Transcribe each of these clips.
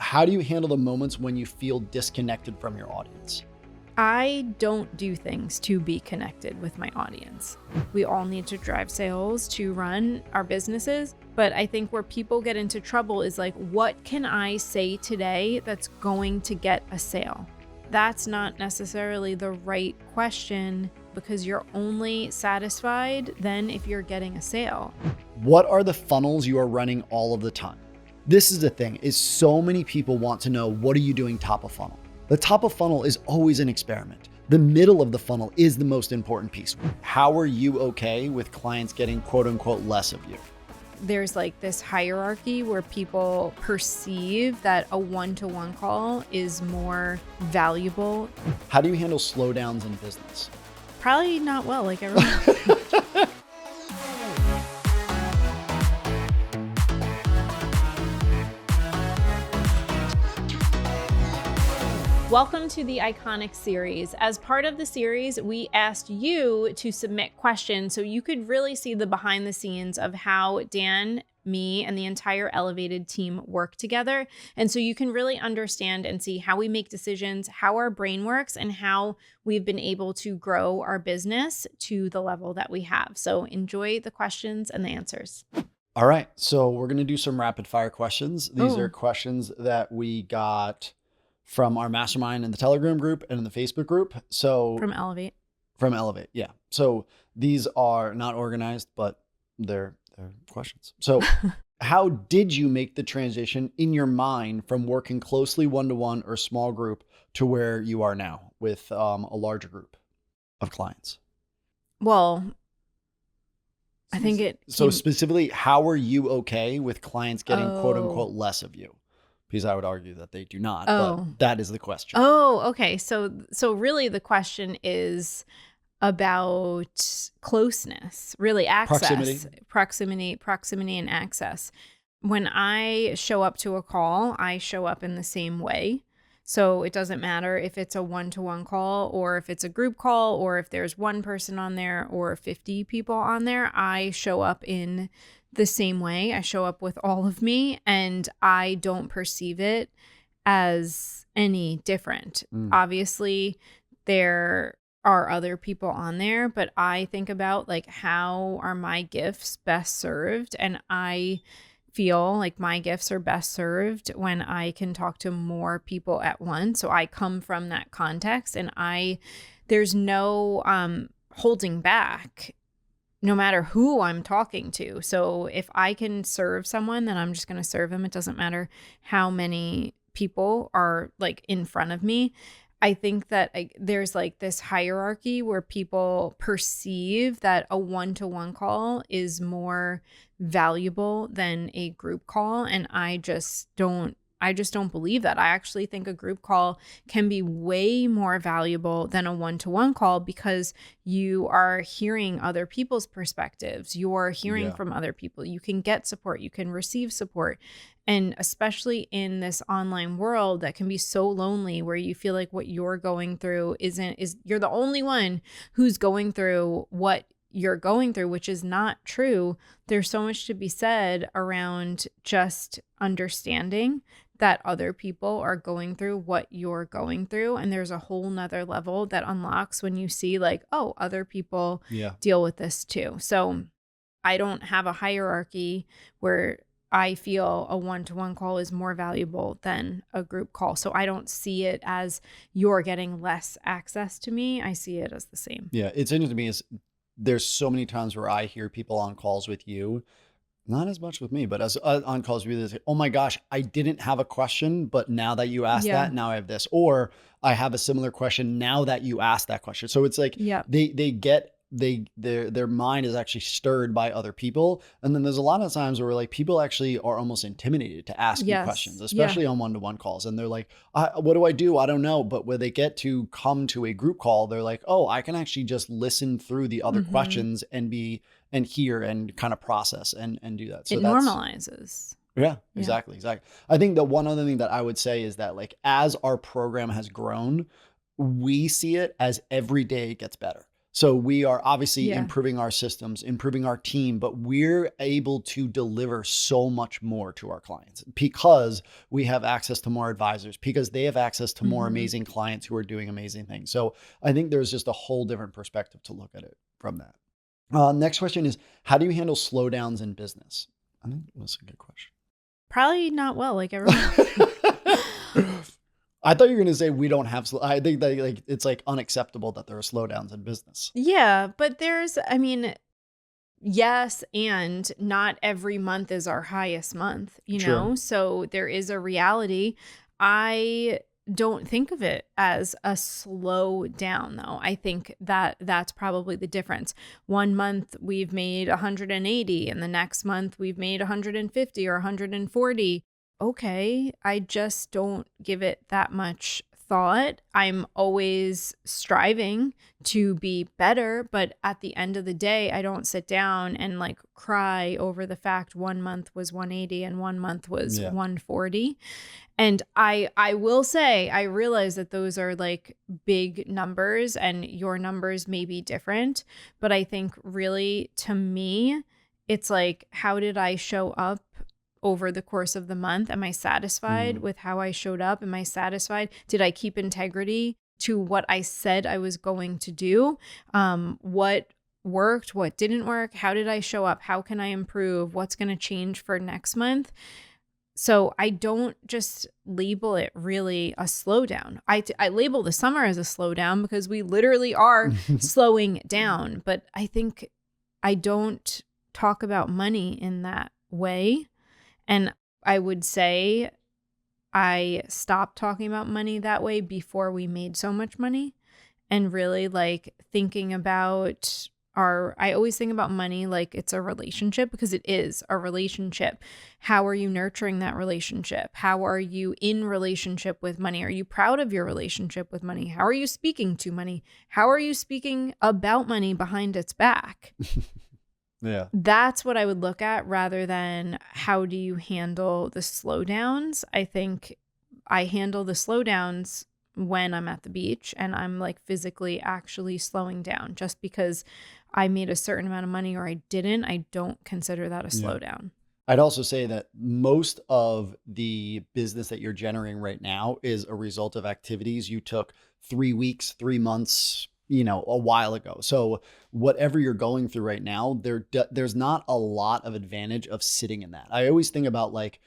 How do you handle the moments when you feel disconnected from your audience? I don't do things to be connected with my audience. We all need to drive sales to run our businesses. But I think where people get into trouble is like, what can I say today that's going to get a sale? That's not necessarily the right question, because you're only satisfied then if you're getting a sale. What are the funnels you are running all of the time? This is the thing, is so many people want to know, what are you doing top of funnel? The top of funnel is always an experiment. The middle of the funnel is the most important piece. How are you okay with clients getting quote unquote less of you? There's like this hierarchy where people perceive that a one-to-one call is more valuable. How do you handle slowdowns in business? Probably not well, like everyone. Welcome to the Iconic series. As part of the series, we asked you to submit questions so you could really see the behind the scenes of how Dan, me, and the entire Elevated team work together. And so you can really understand and see how we make decisions, how our brain works, and how we've been able to grow our business to the level that we have. So enjoy the questions and the answers. All right, so we're gonna do some rapid fire questions. These Ooh. are questions that we got from our mastermind in the Telegram group and in the Facebook group. So From Elevate. From Elevate, yeah. So these are not organized, but they're questions. So how did you make the transition in your mind from working closely one-to-one or small group to where you are now with a larger group of clients? Well, I think So specifically, how are you okay with clients getting quote unquote less of you? Because I would argue that they do not, but that is the question. Oh, okay. So really the question is about closeness, really access, proximity and access. When I show up to a call, I show up in the same way. So it doesn't matter if it's a one-to-one call or if it's a group call or if there's one person on there or 50 people on there, I show up in the same way. I show up with all of me, and I don't perceive it as any different. Obviously, there are other people on there, but I think about like, how are my gifts best served? And I feel like my gifts are best served when I can talk to more people at once. So I come from that context, and there's no holding back, no matter who I'm talking to. So if I can serve someone, then I'm just going to serve them. It doesn't matter how many people are like in front of me. I think that there's like this hierarchy where people perceive that a one-to-one call is more valuable than a group call. And I just don't believe that. I actually think a group call can be way more valuable than a one-to-one call, because you are hearing other people's perspectives. You're hearing from other people. You can get support. You can receive support. And especially in this online world that can be so lonely, where you feel like what you're going through you're the only one who's going through what you're going through, which is not true. There's so much to be said around just understanding that other people are going through what you're going through. And there's a whole nother level that unlocks when you see like, oh, other people deal with this too. So I don't have a hierarchy where I feel a one-to-one call is more valuable than a group call. So I don't see it as you're getting less access to me. I see it as the same. Yeah, it's interesting to me is there's so many times where I hear people on calls with you, not as much with me, but as on calls with you, they say, oh my gosh, I didn't have a question, but now that you asked that, now I have this. Or I have a similar question now that you asked that question. So it's like their mind is actually stirred by other people. And then there's a lot of times where like people actually are almost intimidated to ask you questions, especially on one-to-one calls. And they're like, what do I do? I don't know. But when they get to come to a group call, they're like, oh, I can actually just listen through the other questions and hear and kind of process and do that. So it normalizes. Yeah, exactly. I think the one other thing that I would say is that like, as our program has grown, we see it as every day it gets better. So we are obviously improving our systems, improving our team, but we're able to deliver so much more to our clients because we have access to more advisors, because they have access to more amazing clients who are doing amazing things. So I think there's just a whole different perspective to look at it from that. Next question is, how do you handle slowdowns in business? I think that's a good question. Probably not well, like everyone. I thought you were going to say we don't have, I think that like it's like unacceptable that there are slowdowns in business. Yeah, but yes, and not every month is our highest month, you know? So there is a reality. I don't think of it as a slow down though. I think that that's probably the difference. One month we've made 180 and the next month we've made 150 or 140. Okay, I just don't give it that much thought. I'm always striving to be better, but at the end of the day, I don't sit down and like cry over the fact one month was 180 and one month was 140. And I will say, I realize that those are like big numbers and your numbers may be different, but I think really to me, it's like, how did I show up over the course of the month? Am I satisfied with how I showed up? Am I satisfied? Did I keep integrity to what I said I was going to do? What worked? What didn't work? How did I show up? How can I improve? What's going to change for next month? So I don't just label it really a slowdown. I label the summer as a slowdown because we literally are slowing down. But I think I don't talk about money in that way. And I would say I stopped talking about money that way before we made so much money, and really like thinking about I always think about money like it's a relationship, because it is a relationship. How are you nurturing that relationship? How are you in relationship with money? Are you proud of your relationship with money? How are you speaking to money? How are you speaking about money behind its back? Yeah. That's what I would look at rather than how do you handle the slowdowns. I think I handle the slowdowns when I'm at the beach and I'm like physically actually slowing down. Just because I made a certain amount of money or I didn't, I don't consider that a slowdown. I'd also say that most of the business that you're generating right now is a result of activities you took 3 weeks, 3 months, a while ago. So whatever you're going through right now, there's not a lot of advantage of sitting in that. I always think about like,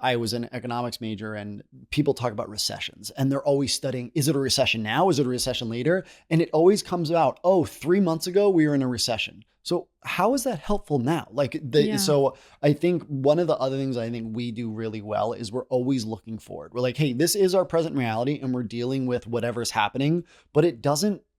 I was an economics major and people talk about recessions and they're always studying, is it a recession now? Is it a recession later? And it always comes out, 3 months ago, we were in a recession. So how is that helpful now? So I think one of the other things I think we do really well is we're always looking forward. We're like, hey, this is our present reality and we're dealing with whatever's happening, but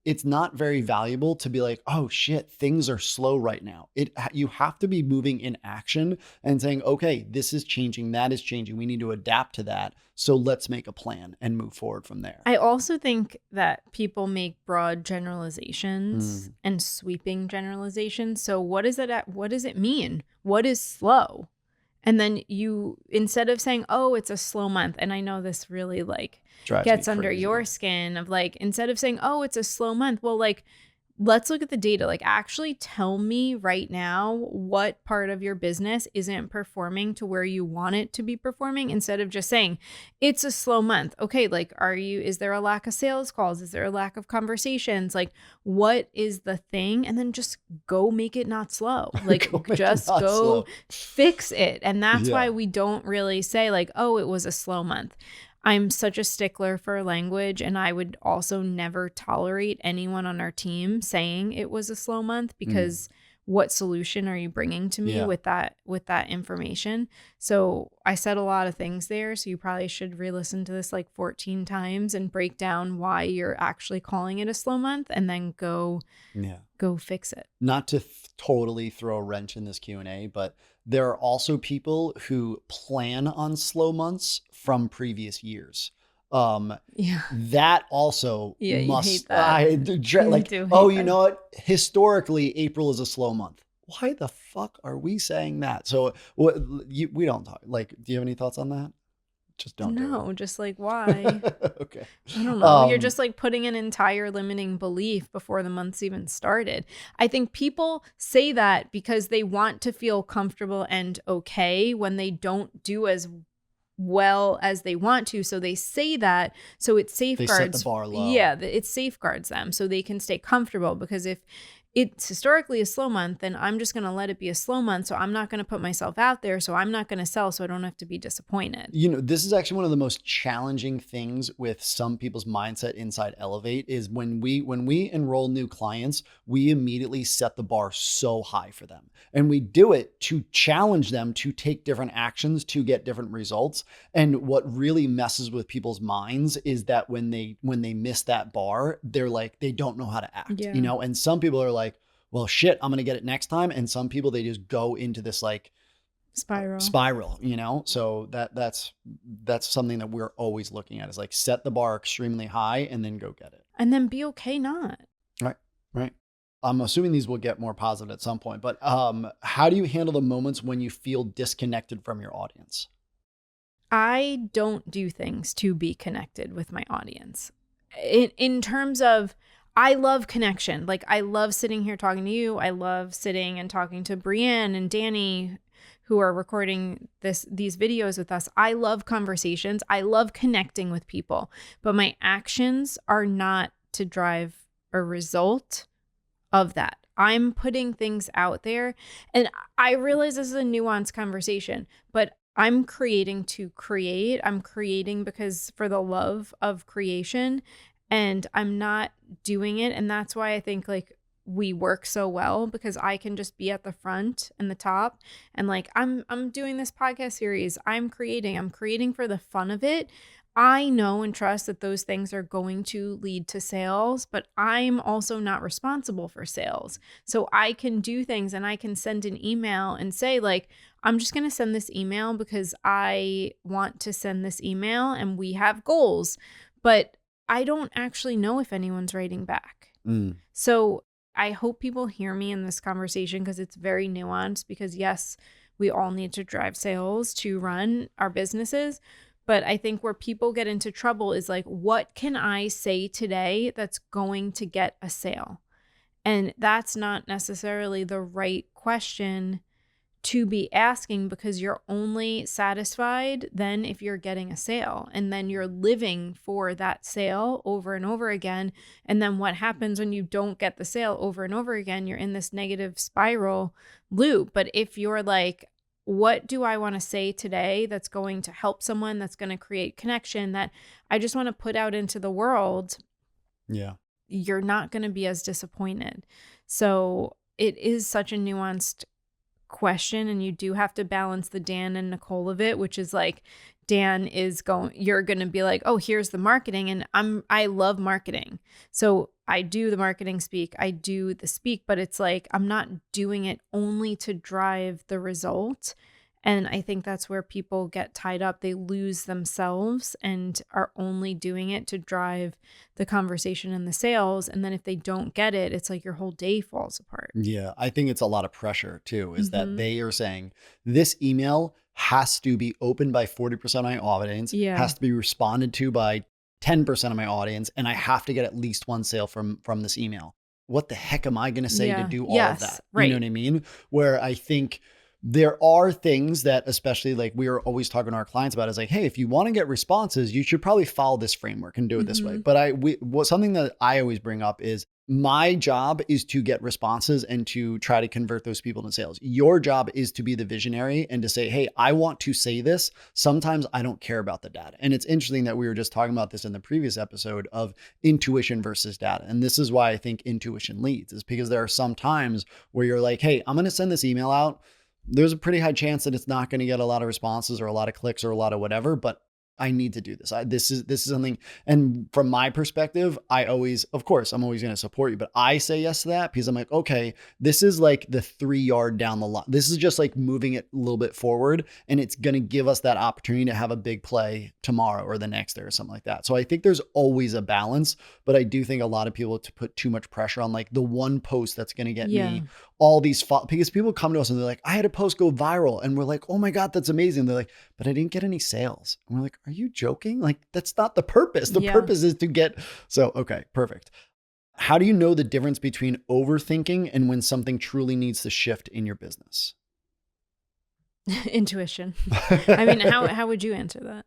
it's not very valuable to be like, oh shit, things are slow right now. You have to be moving in action and saying, okay, this is changing, that is changing. We need to adapt to that. So let's make a plan and move forward from there. I also think that people make broad generalizations and sweeping generalizations. So what does it mean? What is slow? And then instead of saying, oh, it's a slow month. And I know this really like gets under your skin of like, instead of saying, oh, it's a slow month. Well, like, let's look at the data. Like, actually tell me right now what part of your business isn't performing to where you want it to be performing, instead of just saying it's a slow month. Okay. Like, is there a lack of sales calls? Is there a lack of conversations? Like, what is the thing? And then just go make it not slow. Like, just go fix it. And that's why we don't really say like, oh, it was a slow month. I'm such a stickler for language, and I would also never tolerate anyone on our team saying it was a slow month, because what solution are you bringing to me with that information? So I said a lot of things there, so you probably should re-listen to this like 14 times and break down why you're actually calling it a slow month, and then go fix it. Not to totally throw a wrench in this Q&A, but there are also people who plan on slow months from previous years. That also must, you hate that. like, you know what? Historically, April is a slow month. Why the fuck are we saying that? So we don't talk. Like, do you have any thoughts on that? Just don't do it. No, just like, why? Okay. I don't know. You're just like putting an entire limiting belief before the month's even started. I think people say that because they want to feel comfortable and okay when they don't do as well as they want to. So they say that, so it safeguards. They set the bar low. Yeah, it safeguards them so they can stay comfortable, because if it's historically a slow month, then I'm just going to let it be a slow month. So I'm not going to put myself out there. So I'm not going to sell. So I don't have to be disappointed. You know, this is actually one of the most challenging things with some people's mindset inside Elevate is when we enroll new clients, we immediately set the bar so high for them. And we do it to challenge them to take different actions to get different results. And what really messes with people's minds is that when they miss that bar, they're like, they don't know how to act, you know? And some people are like, well, shit, I'm going to get it next time. And some people, they just go into this like spiral, you know? So that's something that we're always looking at is like set the bar extremely high and then go get it. And then be okay not. Right. I'm assuming these will get more positive at some point, but how do you handle the moments when you feel disconnected from your audience? I don't do things to be connected with my audience. In terms of, I love connection. Like, I love sitting here talking to you. I love sitting and talking to Brienne and Danny, who are recording these videos with us. I love conversations. I love connecting with people, but my actions are not to drive a result of that. I'm putting things out there, and I realize this is a nuanced conversation, but I'm creating to create. I'm creating because for the love of creation, and I'm not doing it. And that's why I think like we work so well, because I can just be at the front and the top and like, I'm doing this podcast series. I'm creating for the fun of it. I know and trust that those things are going to lead to sales, but I'm also not responsible for sales. So I can do things and I can send an email and say like, I'm just going to send this email because I want to send this email and we have goals, but I don't actually know if anyone's writing back. So I hope people hear me in this conversation because it's very nuanced, because yes, we all need to drive sales to run our businesses. But I think where people get into trouble is like, what can I say today that's going to get a sale? And that's not necessarily the right question to be asking, because you're only satisfied then if you're getting a sale, and then you're living for that sale over and over again. And then what happens when you don't get the sale over and over again? You're in this negative spiral loop. But if you're like, what do I want to say today that's going to help someone, that's going to create connection, that I just want to put out into the world, you're not going to be as disappointed. So it is such a nuanced question, and you do have to balance the Dan and Nicole of it, which is like, Dan is you're going to be like, oh, here's the marketing. And I love marketing. So I do the marketing speak, I do the speak, but it's like, I'm not doing it only to drive the result. And I think that's where people get tied up. They lose themselves and are only doing it to drive the conversation and the sales. And then if they don't get it, it's like your whole day falls apart. Yeah, I think it's a lot of pressure too, is that they are saying this email has to be opened by 40% of my audience, has to be responded to by 10% of my audience, and I have to get at least one sale from this email. What the heck am I going to say to do all of that? Right. You know what I mean? Where I think there are things that, especially like we are always talking to our clients about, is like, hey, if you want to get responses, you should probably follow this framework and do it this way. But something that I always bring up is my job is to get responses and to try to convert those people to sales. Your job is to be the visionary and to say, hey, I want to say this. Sometimes I don't care about the data. And it's interesting that we were just talking about this in the previous episode of intuition versus data. And this is why I think intuition leads, is because there are some times where you're like, hey, I'm going to send this email out. There's a pretty high chance that it's not going to get a lot of responses or a lot of clicks or a lot of whatever, but I need to do this. This is something. And from my perspective, I'm always going to support you, but I say yes to that because I'm like, okay, this is like the 3 yard down the line. This is just like moving it a little bit forward, and it's going to give us that opportunity to have a big play tomorrow or the next day or something like that. So I think there's always a balance, but I do think a lot of people to put too much pressure on like the one post that's going to get me all these, because people come to us and they're like, I had a post go viral. And we're like, oh my God, that's amazing. They're like, but I didn't get any sales. And we're like, are you joking? Like, that's not the purpose. The purpose is to get, so, okay, perfect. How do you know the difference between overthinking and when something truly needs to shift in your business? Intuition. I mean, how would you answer that?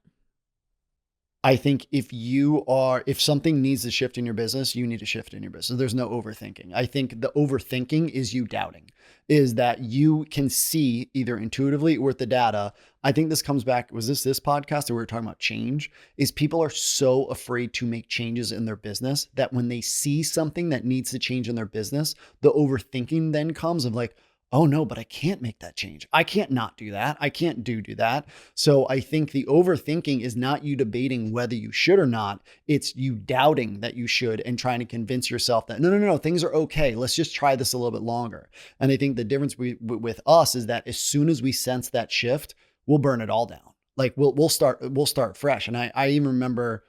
I think if something needs to shift in your business, you need to shift in your business. There's no overthinking. I think the overthinking is you doubting, is that you can see either intuitively or with the data. I think this comes back, was this podcast that we were talking about change, is people are so afraid to make changes in their business that when they see something that needs to change in their business, the overthinking then comes of like, oh no, but I can't make that change. I can't not do that. I can't do that. So I think the overthinking is not you debating whether you should or not. It's you doubting that you should and trying to convince yourself that no, things are okay. Let's just try this a little bit longer. And I think the difference with us is that as soon as we sense that shift, we'll burn it all down. Like we'll start fresh. And I even remember,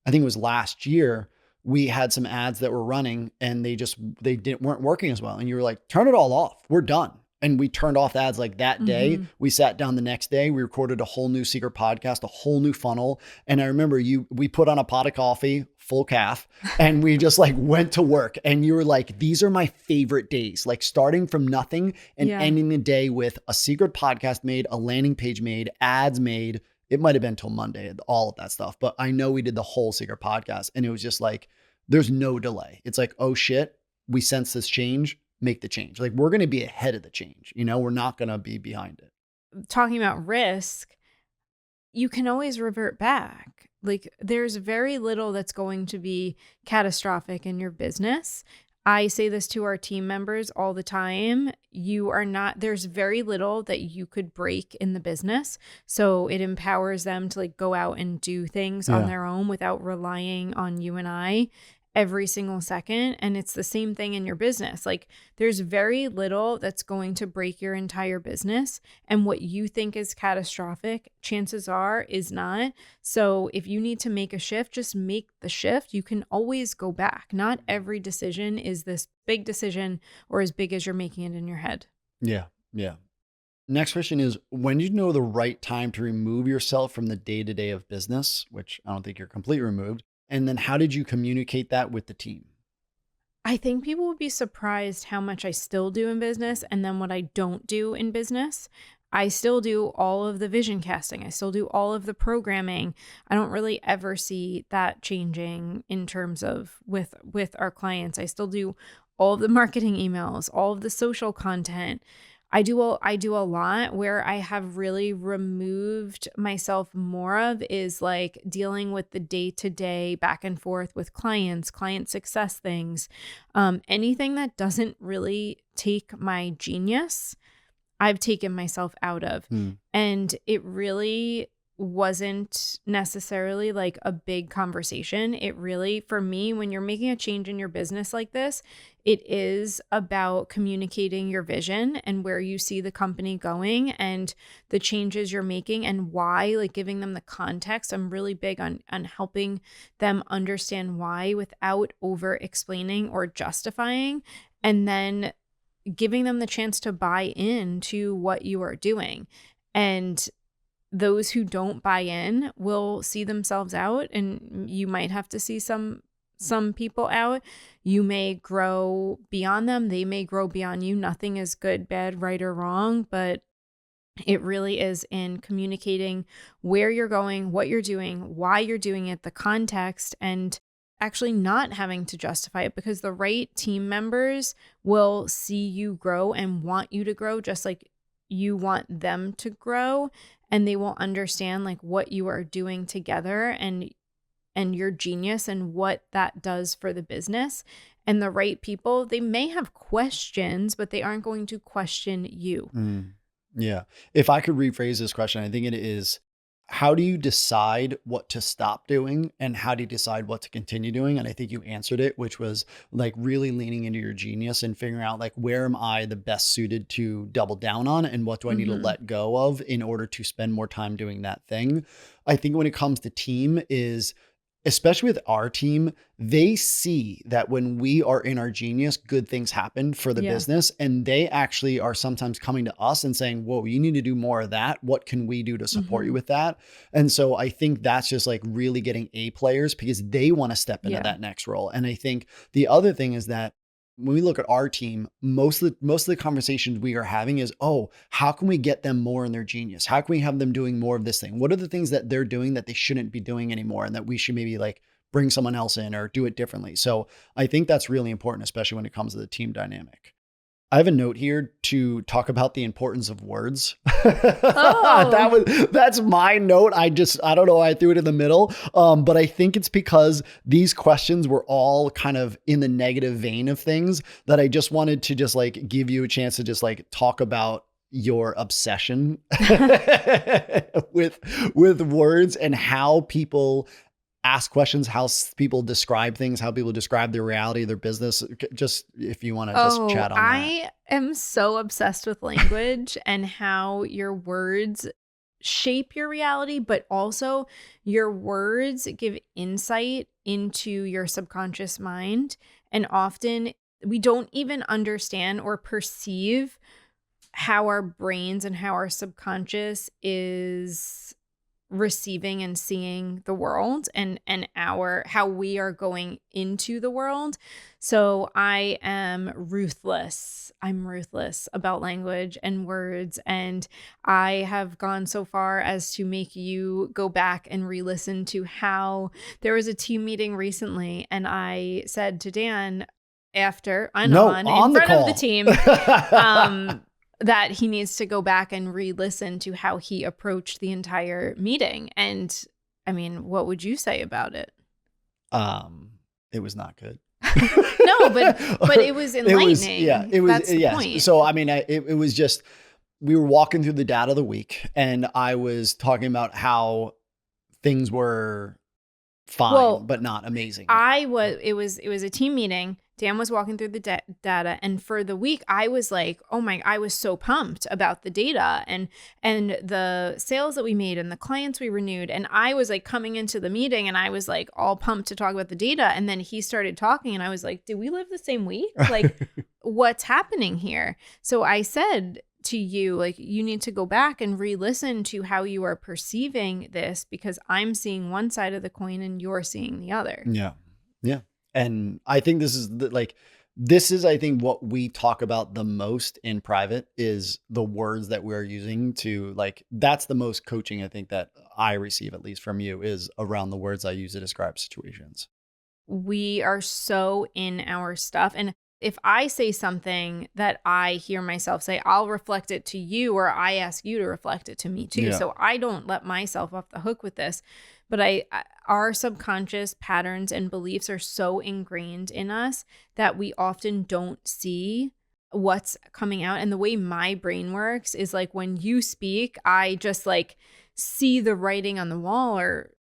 I think it was last year, we had some ads that were running and weren't working as well. And you were like, turn it all off. We're done. And we turned off the ads like that day. We sat down the next day. We recorded a whole new secret podcast, a whole new funnel. And I remember we put on a pot of coffee, full calf, and we just like went to work. And you were like, these are my favorite days, like starting from nothing and ending the day with a secret podcast made, a landing page made, ads made. It might've been till Monday, all of that stuff. But I know we did the whole secret podcast and it was just like, there's no delay. It's like, oh shit, we sense this change, make the change. Like we're going to be ahead of the change. We're not going to be behind it. Talking about risk, you can always revert back. Like there's very little that's going to be catastrophic in your business. I say this to our team members all the time. There's very little that you could break in the business. So it empowers them to like go out and do things on their own without relying on you and I every single second. And it's the same thing in your business. Like there's very little that's going to break your entire business. And what you think is catastrophic, chances are is not. So if you need to make a shift, just make the shift. You can always go back. Not every decision is this big decision or as big as you're making it in your head. Yeah. Yeah. Next question is, when do you know the right time to remove yourself from the day-to-day of business, which I don't think you're completely removed. And then how did you communicate that with the team? I think people would be surprised how much I still do in business and then what I don't do in business. I still do all of the vision casting. I still do all of the programming. I don't really ever see that changing in terms of with our clients. I still do all of the marketing emails, all of the social content. I do a lot. Where I have really removed myself more of is like dealing with the day-to-day back and forth with client success things. Anything that doesn't really take my genius, I've taken myself out of. And it really wasn't necessarily like a big conversation. It really, for me, when you're making a change in your business like this, it is about communicating your vision and where you see the company going and the changes you're making and why, like giving them the context. I'm really big on helping them understand why without over explaining or justifying, and then giving them the chance to buy into what you are doing. And those who don't buy in will see themselves out, and you might have to see some people out. You may grow beyond them. They may grow beyond you. Nothing is good, bad, right, or wrong, but it really is in communicating where you're going, what you're doing, why you're doing it, the context, and actually not having to justify it, because the right team members will see you grow and want you to grow just like you want them to grow. And they will understand like what you are doing together and your genius and what that does for the business. And the right people, they may have questions, but they aren't going to question you. Yeah. If I could rephrase this question, I think it is, how do you decide what to stop doing and how do you decide what to continue doing? And I think you answered it, which was like really leaning into your genius and figuring out like, where am I the best suited to double down on and what do I need to let go of in order to spend more time doing that thing? I think when it comes to team is, especially with our team, they see that when we are in our genius, good things happen for the business. And they actually are sometimes coming to us and saying, whoa, you need to do more of that. What can we do to support you with that? And so I think that's just like really getting A players because they want to step into that next role. And I think the other thing is that when we look at our team, most of the conversations we are having is, oh, how can we get them more in their genius? How can we have them doing more of this thing? What are the things that they're doing that they shouldn't be doing anymore and that we should maybe like bring someone else in or do it differently? So I think that's really important, especially when it comes to the team dynamic. I have a note here to talk about the importance of words. Oh. That's my note. I don't know why I threw it in the middle. But I think it's because these questions were all kind of in the negative vein of things that I just wanted to just like give you a chance to just like talk about your obsession with words and how people ask questions, how people describe things, how people describe their reality, their business. Just if you want to just chat on that. I am so obsessed with language and how your words shape your reality, but also your words give insight into your subconscious mind. And often we don't even understand or perceive how our brains and how our subconscious is receiving and seeing the world and how we are going into the world. So I am ruthless. I'm ruthless about language and words. And I have gone so far as to make you go back and re-listen to how there was a team meeting recently. And I said to Dan after in front of the team, that he needs to go back and re-listen to how he approached the entire meeting. And I mean, what would you say about it? It was not good. No, but it was enlightening. It was. That's the point. So, I mean, it was just, we were walking through the data of the week and I was talking about how things were fine, but not amazing. It was a team meeting. Dan was walking through the data, and for the week, I was like, oh my, I was so pumped about the data and the sales that we made and the clients we renewed. And I was like coming into the meeting and I was like all pumped to talk about the data. And then he started talking and I was like, did we live the same week? Like, what's happening here? So I said to you, like, you need to go back and re-listen to how you are perceiving this because I'm seeing one side of the coin and you're seeing the other. Yeah. Yeah. And I think this is, I think what we talk about the most in private is the words that we're using to like, that's the most coaching I think that I receive, at least from you, is around the words I use to describe situations. We are so in our stuff. And if I say something that I hear myself say, I'll reflect it to you, or I ask you to reflect it to me too. Yeah. So I don't let myself off the hook with this. But our subconscious patterns and beliefs are so ingrained in us that we often don't see what's coming out. And the way my brain works is like when you speak, I just like see the writing on the wall, or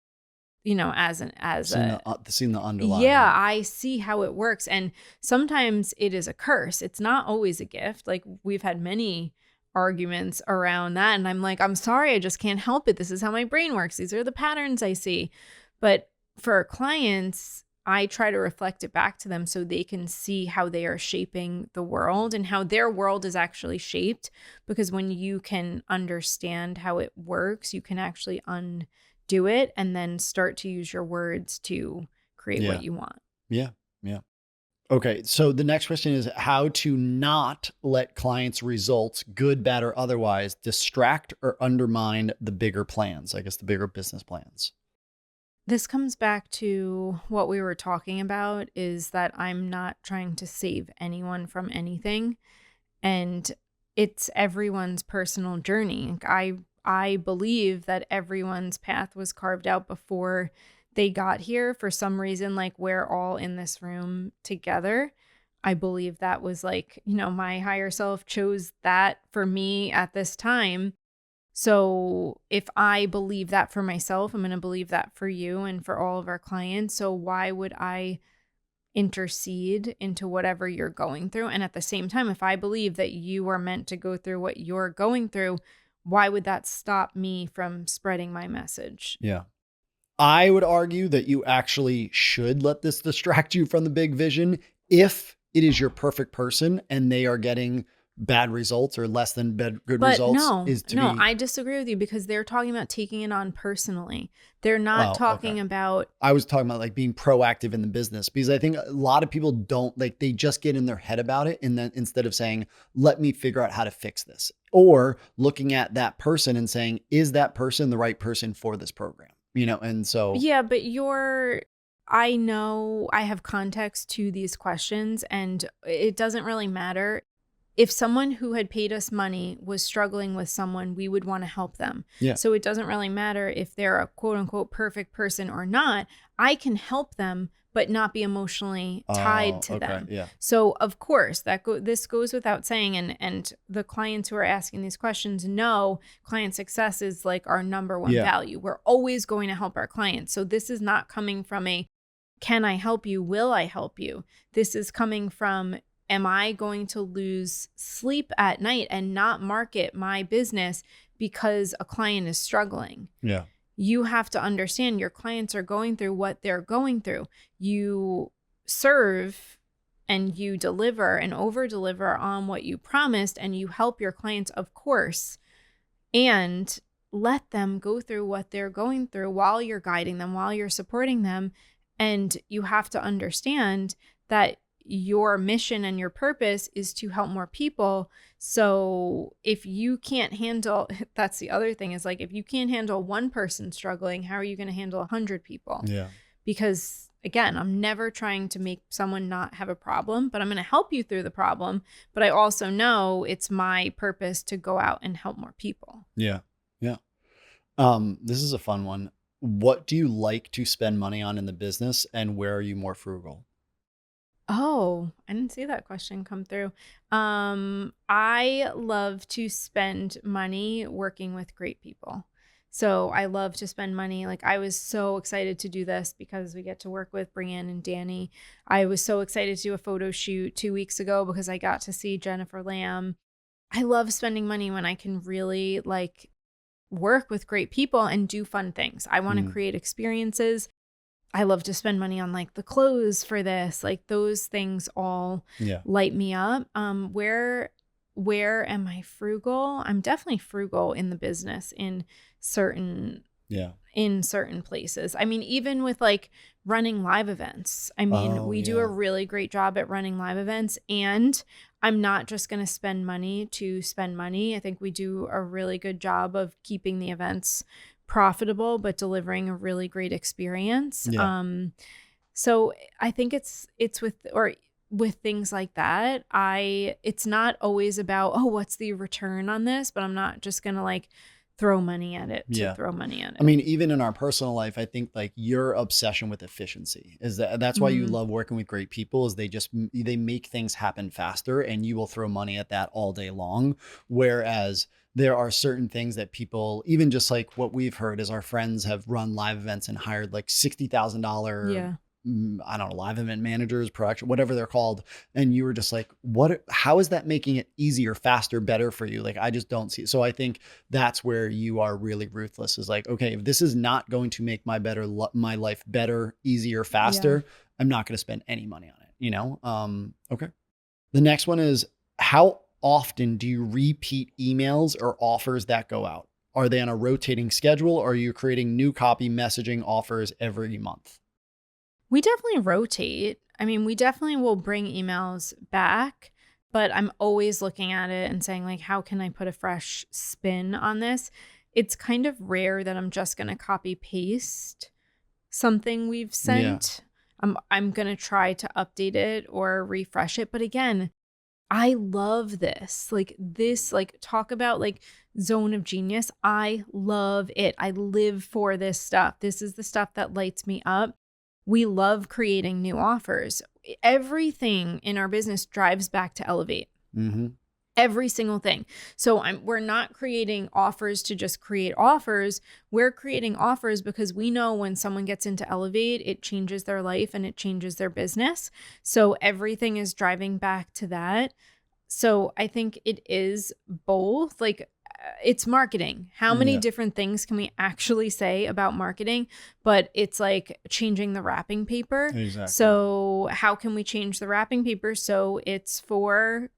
seeing the underlying. Yeah, I see how it works. And sometimes it is a curse. It's not always a gift. Like we've had many arguments around that. And I'm like, I'm sorry, I just can't help it. This is how my brain works. These are the patterns I see. But for our clients, I try to reflect it back to them so they can see how they are shaping the world and how their world is actually shaped. Because when you can understand how it works, you can actually undo it and then start to use your words to create what you want. Yeah. Yeah. Okay. So the next question is how to not let clients' results, good, bad, or otherwise, distract or undermine the bigger plans, I guess the bigger business plans. This comes back to what we were talking about, is that I'm not trying to save anyone from anything. And it's everyone's personal journey. I believe that everyone's path was carved out before they got here. For some reason, like we're all in this room together. I believe that was like, my higher self chose that for me at this time. So if I believe that for myself, I'm going to believe that for you and for all of our clients. So why would I intercede into whatever you're going through? And at the same time, if I believe that you are meant to go through what you're going through, why would that stop me from spreading my message? Yeah. I would argue that you actually should let this distract you from the big vision if it is your perfect person and they are getting bad results or less than good But results no, is to be. I disagree with you because they're talking about taking it on personally. They're not Oh, okay. talking about. I was talking about like being proactive in the business because I think a lot of people don't like, they just get in their head about it. And then instead of saying, let me figure out how to fix this, or looking at that person and saying, is that person the right person for this program? And so. Yeah, but I know I have context to these questions, and it doesn't really matter. If someone who had paid us money was struggling with someone, we would want to help them. Yeah. So it doesn't really matter if they're a quote unquote perfect person or not. I can help them, but not be emotionally tied to Okay. them. Yeah. So of course this goes without saying. And the clients who are asking these questions know client success is like our number one value. We're always going to help our clients. So this is not coming from a, can I help you? Will I help you? This is coming from, am I going to lose sleep at night and not market my business because a client is struggling? Yeah. You have to understand your clients are going through what they're going through. You serve and you deliver and over deliver on what you promised, and you help your clients, of course, and let them go through what they're going through while you're guiding them, while you're supporting them. And you have to understand that your mission and your purpose is to help more people. So if you can't handle, that's the other thing, is like, if you can't handle one person struggling, how are you going to handle 100 people? Yeah. Because again, I'm never trying to make someone not have a problem, but I'm going to help you through the problem. But I also know it's my purpose to go out and help more people. Yeah. Yeah. This is a fun one. What do you like to spend money on in the business, and where are you more frugal? Oh, I didn't see that question come through. I love to spend money working with great people. So I love to spend money. Like, I was so excited to do this because we get to work with Brianne and Danny. I was so excited to do a photo shoot 2 weeks ago because I got to see Jennifer Lamb. I love spending money when I can really like work with great people and do fun things. I want to create experiences. I love to spend money on like the clothes for this, like those things all light me up. Where am I frugal? I'm definitely frugal in the business in certain places. I mean, even with like running live events. I mean, we do a really great job at running live events, and I'm not just going to spend money to spend money. I think we do a really good job of keeping the events profitable, but delivering a really great experience. So I think it's with things like that, it's not always about, oh, what's the return on this? But I'm not just going to like throw money at it to throw money at it. I mean, even in our personal life, I think like your obsession with efficiency is that's why you love working with great people, is they make things happen faster, and you will throw money at that all day long. Whereas there are certain things that people, even just like what we've heard is our friends have run live events and hired like $60,000 I don't know, live event managers, production, whatever they're called. And you were just like, how is that making it easier, faster, better for you? Like, I just don't see it. So I think that's where you are really ruthless, is like, okay, if this is not going to make my life better, easier, faster, I'm not going to spend any money on it, Okay. The next one is, how often do you repeat emails or offers that go out? Are they on a rotating schedule, or are you creating new copy messaging offers every month? We definitely rotate. I mean, we definitely will bring emails back, but I'm always looking at it and saying like, how can I put a fresh spin on this? It's kind of rare that I'm just going to copy paste something we've sent. I'm going to try to update it or refresh it. But again, I love this. Like talk about like zone of genius. I love it. I live for this stuff. This is the stuff that lights me up. We love creating new offers. Everything in our business drives back to Elevate. Every single thing. So we're not creating offers to just create offers. We're creating offers because we know when someone gets into Elevate, it changes their life and it changes their business. So everything is driving back to that. So I think it is both. Like, it's marketing. How many Yeah. different things can we actually say about marketing? But it's like changing the wrapping paper. Exactly. So how can we change the wrapping paper so it's for,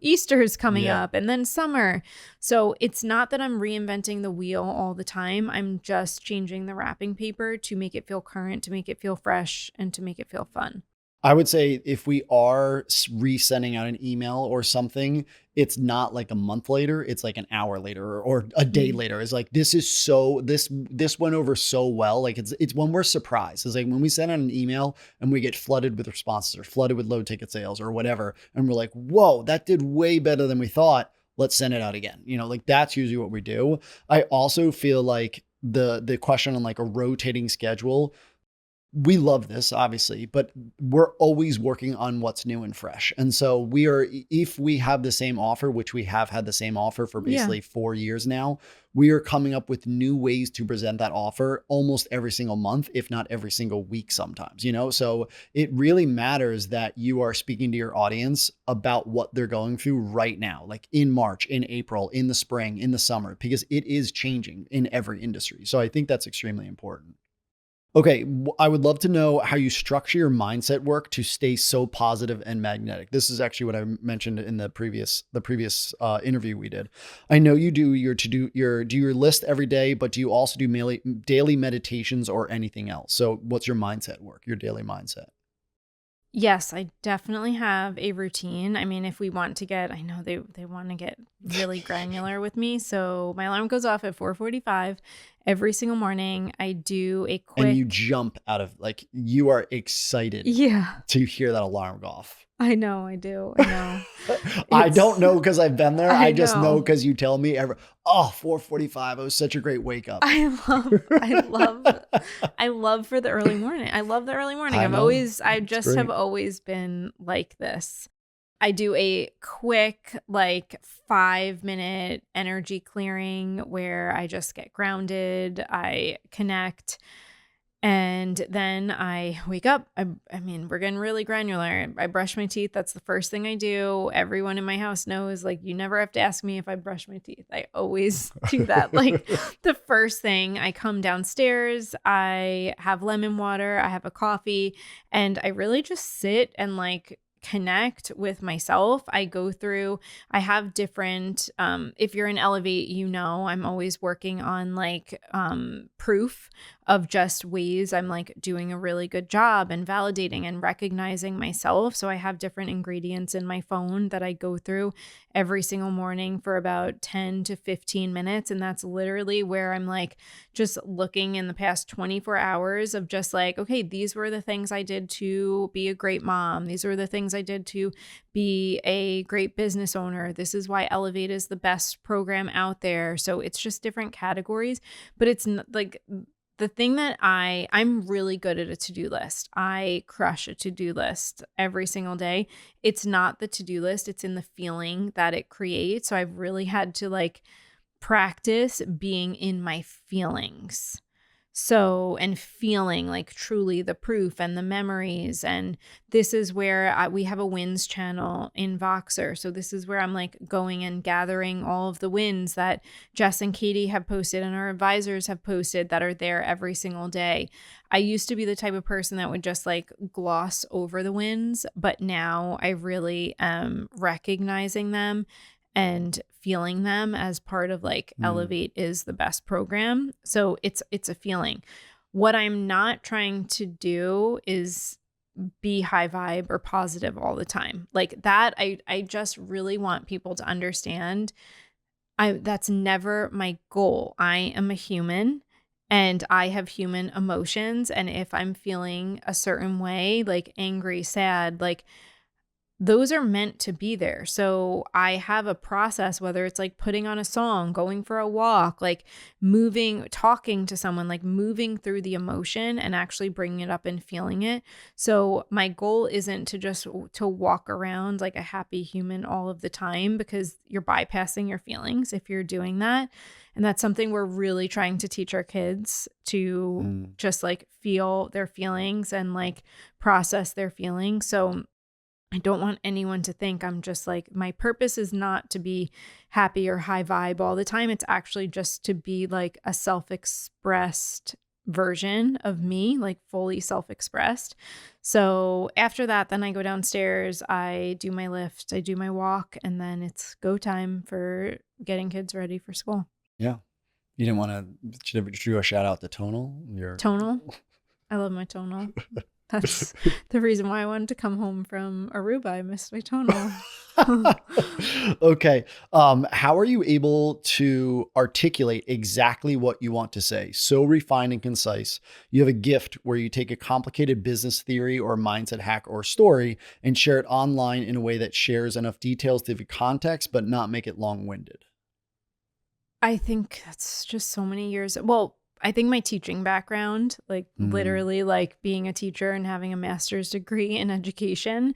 Easter's coming up and then summer. So it's not that I'm reinventing the wheel all the time. I'm just changing the wrapping paper to make it feel current, to make it feel fresh, and to make it feel fun. I would say if we are resending out an email or something, it's not like a month later, it's like an hour later or a day later. It's like, this went over so well. Like it's when we're surprised. It's like when we send out an email and we get flooded with responses or flooded with low ticket sales or whatever. And we're like, whoa, that did way better than we thought. Let's send it out again. Like that's usually what we do. I also feel like the question on like a rotating schedule, we love this obviously, but we're always working on what's new and fresh. And so if we have the same offer, which we have had the same offer for basically 4 years now, we are coming up with new ways to present that offer almost every single month, if not every single week sometimes, So it really matters that you are speaking to your audience about what they're going through right now, like in March, in April, in the spring, in the summer, because it is changing in every industry. So I think that's extremely important. Okay, I would love to know how you structure your mindset work to stay so positive and magnetic. This is actually what I mentioned in the previous interview we did. I know you do your list every day, but do you also do daily meditations or anything else? So what's your mindset work, your daily mindset? Yes, I definitely have a routine. I mean, if we want to get, I know they want to get really granular with me. So my alarm goes off at 4:45 every single morning. I do a quick. And you jump out of, like, you are excited to hear that alarm go off. I know, I do. I know. I don't know because I've been there. I just know because you tell me 4:45. It was such a great wake up. I love for the early morning. I love the early morning. I have always been like this. I do a quick, like 5-minute energy clearing where I just get grounded. I connect. And then I wake up. I mean, we're getting really granular. I brush my teeth. That's the first thing I do. Everyone in my house knows, like, you never have to ask me if I brush my teeth. I always do that. Like, the first thing, I come downstairs, I have lemon water, I have a coffee, and I really just sit and like connect with myself. I have different, if you're in Elevate, I'm always working on like proof of just ways I'm like doing a really good job and validating and recognizing myself. So I have different ingredients in my phone that I go through every single morning for about 10 to 15 minutes. And that's literally where I'm like just looking in the past 24 hours of just like, okay, these were the things I did to be a great mom. These were the things I did to be a great business owner. This is why Elevate is the best program out there. So it's just different categories, but it's like the thing that I'm really good at a to-do list. I crush a to-do list every single day. It's not the to-do list, it's in the feeling that it creates. So I've really had to like practice being in my feelings. So, and feeling like truly the proof and the memories. And this is where we have a wins channel in Voxer. So this is where I'm like going and gathering all of the wins that Jess and Katie have posted and our advisors have posted that are there every single day. I used to be the type of person that would just like gloss over the wins, but now I really am recognizing them and feeling them as part of like Elevate is the best program. So it's a feeling. What I'm not trying to do is be high vibe or positive all the time. Like that, I just really want people to understand that's never my goal. I am a human and I have human emotions. And if I'm feeling a certain way, like angry, sad, like those are meant to be there. So I have a process, whether it's like putting on a song, going for a walk, like moving, talking to someone, like moving through the emotion and actually bringing it up and feeling it. So my goal isn't to walk around like a happy human all of the time, because you're bypassing your feelings if you're doing that. And that's something we're really trying to teach our kids to just like feel their feelings and like process their feelings. So I don't want anyone to think I'm just like, my purpose is not to be happy or high vibe all the time. It's actually just to be like a self-expressed version of me, like fully self-expressed. So after that, then I go downstairs, I do my lift, I do my walk, and then it's go time for getting kids ready for school. Yeah. You didn't want to, should you do a shout out to Tonal? Tonal. I love my tonal. That's the reason why I wanted to come home from Aruba. I missed my tonal. Okay. How are you able to articulate exactly what you want to say? So refined and concise. You have a gift where you take a complicated business theory or mindset hack or story and share it online in a way that shares enough details to give context, but not make it long-winded. I think that's just so many years. Well, I think my teaching background, like literally like being a teacher and having a master's degree in education,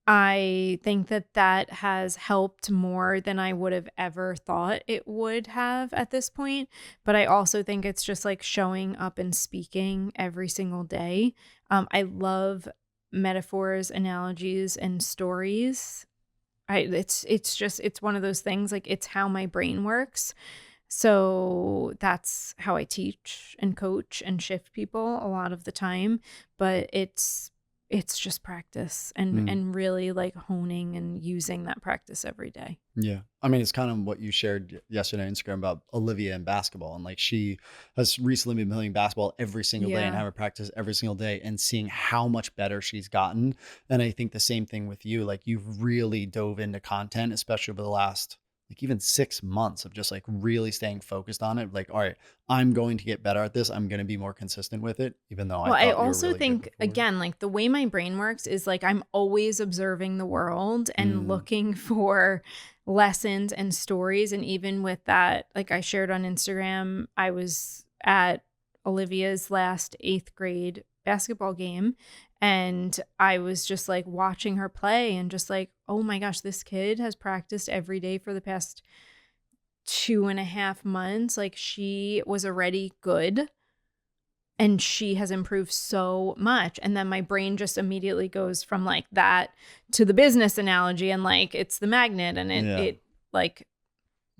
I think that has helped more than I would have ever thought it would have at this point. But I also think it's just like showing up and speaking every single day. I love metaphors, analogies, and stories. It's one of those things, like it's how my brain works. So that's how I teach and coach and shift people a lot of the time. But it's just practice and really like honing and using that practice every day. Yeah. I mean, it's kind of what you shared yesterday on Instagram about Olivia and basketball. And like she has recently been playing basketball every single day and have her practice every single day and seeing how much better she's gotten. And I think the same thing with you. Like you've really dove into content, especially over the last like even 6 months of just like really staying focused on it. Like, all right, I'm going to get better at this. I'm going to be more consistent with it, even though Well, I I thought you were also really good think, before. again, like the way my brain works is like I'm always observing the world and looking for lessons and stories. And even with that, like I shared on Instagram, I was at Olivia's last 8th grade basketball game. And I was just like watching her play and just like, oh my gosh, this kid has practiced every day for the past 2.5 months. Like she was already good and she has improved so much. And then my brain just immediately goes from like that to the business analogy and like it's the magnet and it like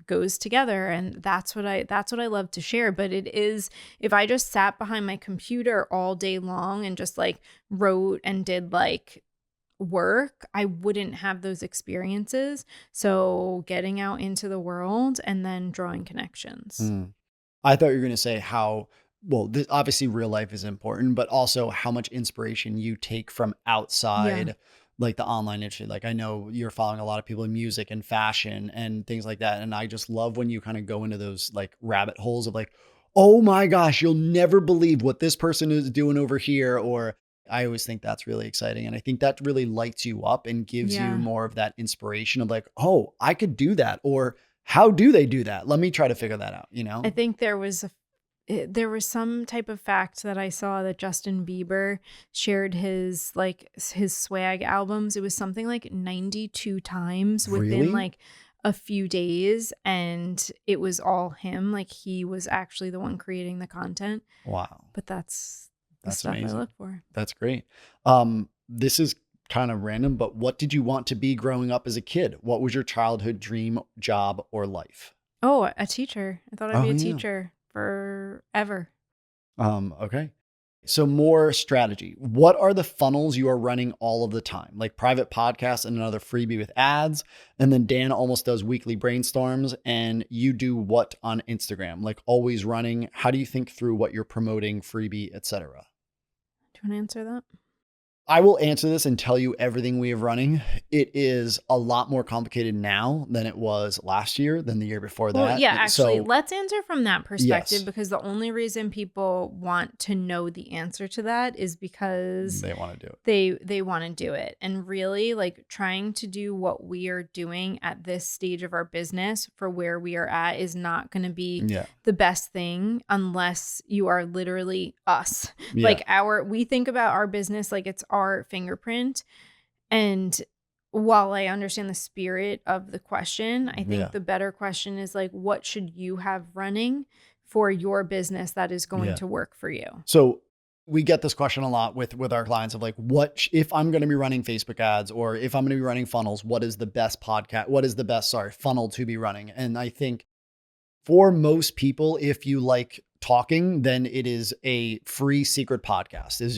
goes together. And that's what I love to share. But it is, if I just sat behind my computer all day long and just like wrote and did like work, I wouldn't have those experiences. So getting out into the world and then drawing connections. I thought you were going to say how, well, obviously real life is important, but also how much inspiration you take from outside, like the online industry. Like I know you're following a lot of people in music and fashion and things like that. And I just love when you kind of go into those like rabbit holes of like, oh my gosh, you'll never believe what this person is doing over here. Or I always think that's really exciting. And I think that really lights you up and gives you more of that inspiration of like, oh, I could do that. Or how do they do that? Let me try to figure that out, you know? I think there was some type of fact that I saw that Justin Bieber shared his swag albums. It was something like 92 times within like a few days, and it was all him. Like he was actually the one creating the content. Wow. But that's the stuff amazing. I look for. That's great. This is kind of random, but what did you want to be growing up as a kid? What was your childhood dream, job, or life? Oh, a teacher. I thought I'd be a teacher forever. Okay. So more strategy. What are the funnels you are running all of the time? Like private podcasts and another freebie with ads. And then Dan almost does weekly brainstorms and you do what on Instagram? Like always running. How do you think through what you're promoting, freebie, etc.? Do you want to answer that? I will answer this and tell you everything we have running. It is a lot more complicated now than it was last year, than the year before that. Well, yeah, actually, let's answer from that perspective because the only reason people want to know the answer to that is because they want to do it. They want to do it. And really, like trying to do what we are doing at this stage of our business for where we are at is not going to be the best thing unless you are literally us. Like we think about our business like it's our fingerprint. And while I understand the spirit of the question, I think the better question is like, what should you have running for your business that is going to work for you? So We get this question a lot with our clients of like, what if I'm going to be running Facebook ads, or if I'm going to be running funnels, what is the best funnel to be running? And I think for most people, if you like talking, then it is a free secret podcast. Is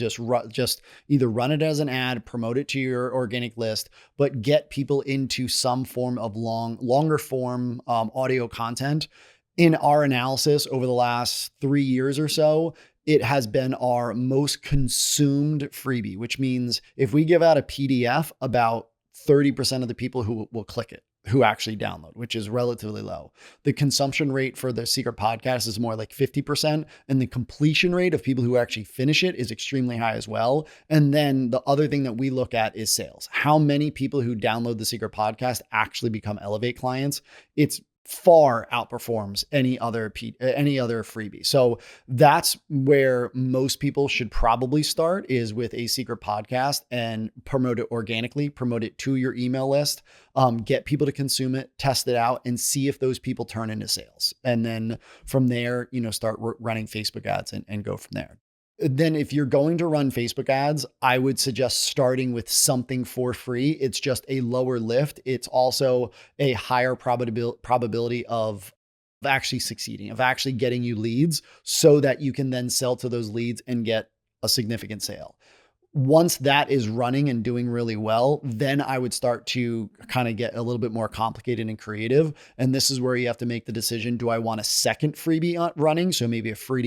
just either run it as an ad, promote it to your organic list, but get people into some form of longer form audio content. In our analysis over the last 3 years or so, it has been our most consumed freebie, which means if we give out a PDF, about 30% of the people who will click it, who actually download, which is relatively low. The consumption rate for the secret podcast is more like 50%. And the completion rate of people who actually finish it is extremely high as well. And then the other thing that we look at is sales. How many people who download the secret podcast actually become Elevate clients? It's far outperforms any other freebie. So that's where most people should probably start, is with a secret podcast, and promote it organically, promote it to your email list, get people to consume it, test it out, and see if those people turn into sales. And then from there, start running Facebook ads and go from there. Then if you're going to run Facebook ads, I would suggest starting with something for free. It's just a lower lift. It's also a higher probability of actually succeeding, of actually getting you leads, so that you can then sell to those leads and get a significant sale. Once that is running and doing really well, then I would start to kind of get a little bit more complicated and creative. And this is where you have to make the decision. Do I want a second freebie running? So maybe a free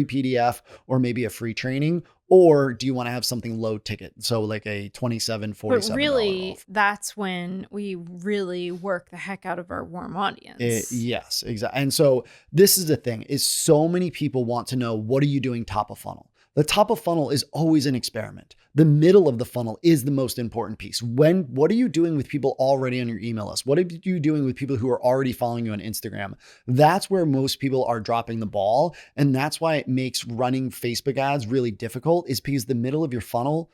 PDF, or maybe a free training, or do you want to have something low ticket? So like a $27, $47. But really, that's when we really work the heck out of our warm audience. Yes, exactly. And so this is the thing, is so many people want to know, what are you doing top of funnel? The top of funnel is always an experiment. The middle of the funnel is the most important piece. What are you doing with people already on your email list? What are you doing with people who are already following you on Instagram? That's where most people are dropping the ball. And that's why it makes running Facebook ads really difficult, is because the middle of your funnel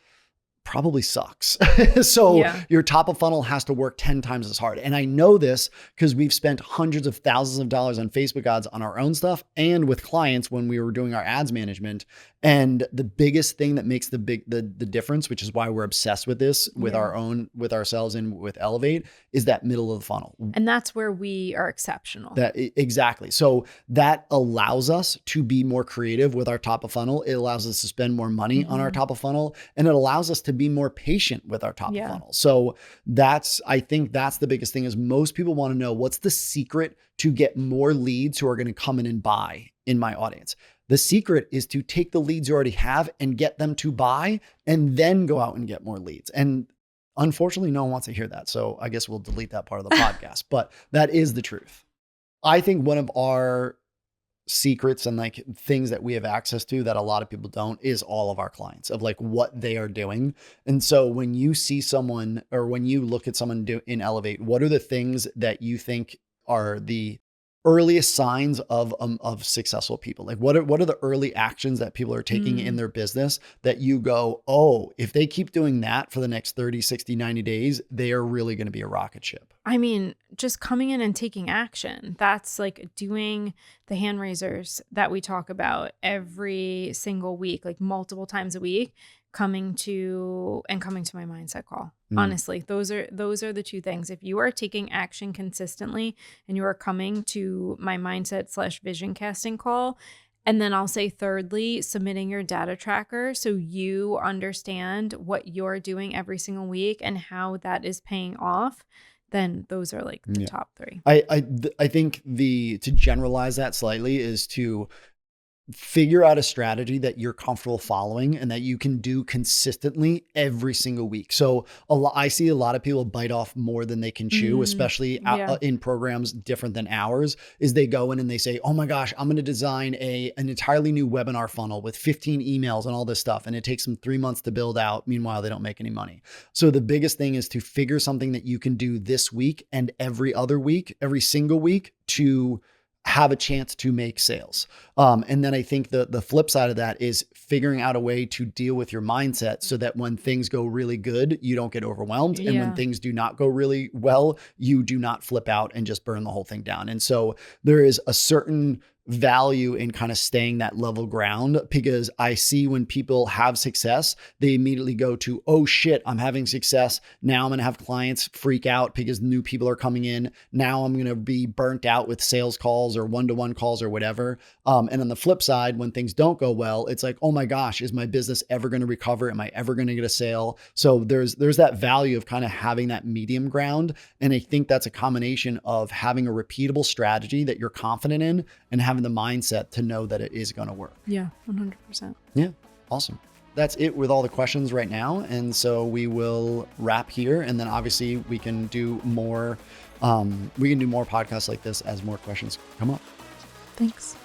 probably sucks. So your top of funnel has to work 10 times as hard. And I know this because we've spent hundreds of thousands of dollars on Facebook ads on our own stuff and with clients when we were doing our ads management. And the biggest thing that makes the difference, which is why we're obsessed with this, with ourselves and with Elevate, is that middle of the funnel. And that's where we are exceptional. Exactly. So that allows us to be more creative with our top of funnel. It allows us to spend more money on our top of funnel, and it allows us to be more patient with our top of funnel. So I think that's the biggest thing, is most people want to know, what's the secret to get more leads who are going to come in and buy in my audience? The secret is to take the leads you already have and get them to buy, and then go out and get more leads. And unfortunately, no one wants to hear that. So I guess we'll delete that part of the podcast, but that is the truth. I think one of our secrets and like things that we have access to that a lot of people don't is all of our clients, of like what they are doing. And so when you see someone, or when you look at someone in Elevate, what are the things that you think are the earliest signs of successful people? Like what are the early actions that people are taking in their business that you go, oh, if they keep doing that for the next 30, 60, 90 days, they are really going to be a rocket ship? I mean, just coming in and taking action. That's like doing the hand raisers that we talk about every single week, like multiple times a week, coming to my mindset call. Honestly, those are the two things. If you are taking action consistently and you are coming to my mindset / vision casting call, and then I'll say thirdly, submitting your data tracker so you understand what you're doing every single week and how that is paying off, then those are like the top three. I think to generalize that slightly is to figure out a strategy that you're comfortable following and that you can do consistently every single week. So I see a lot of people bite off more than they can chew, especially in programs different than ours, is they go in and they say, oh my gosh, I'm going to design an entirely new webinar funnel with 15 emails and all this stuff. And it takes them 3 months to build out. Meanwhile, they don't make any money. So the biggest thing is to figure something that you can do this week and every other week, every single week, to have a chance to make sales. And then I think the flip side of that is figuring out a way to deal with your mindset so that when things go really good, you don't get overwhelmed. And when things do not go really well, you do not flip out and just burn the whole thing down. And so there is a certain value in kind of staying that level ground, because I see when people have success, they immediately go to, oh shit, I'm having success. Now I'm going to have clients freak out because new people are coming in. Now I'm going to be burnt out with sales calls or one-to-one calls or whatever. And on the flip side, when things don't go well, it's like, oh my gosh, is my business ever going to recover? Am I ever going to get a sale? So there's that value of kind of having that medium ground. And I think that's a combination of having a repeatable strategy that you're confident in and having the mindset to know that it is going to work. Yeah, 100%. Yeah, awesome. That's it with all the questions right now. And so we will wrap here. And then obviously we can do more podcasts like this as more questions come up. Thanks.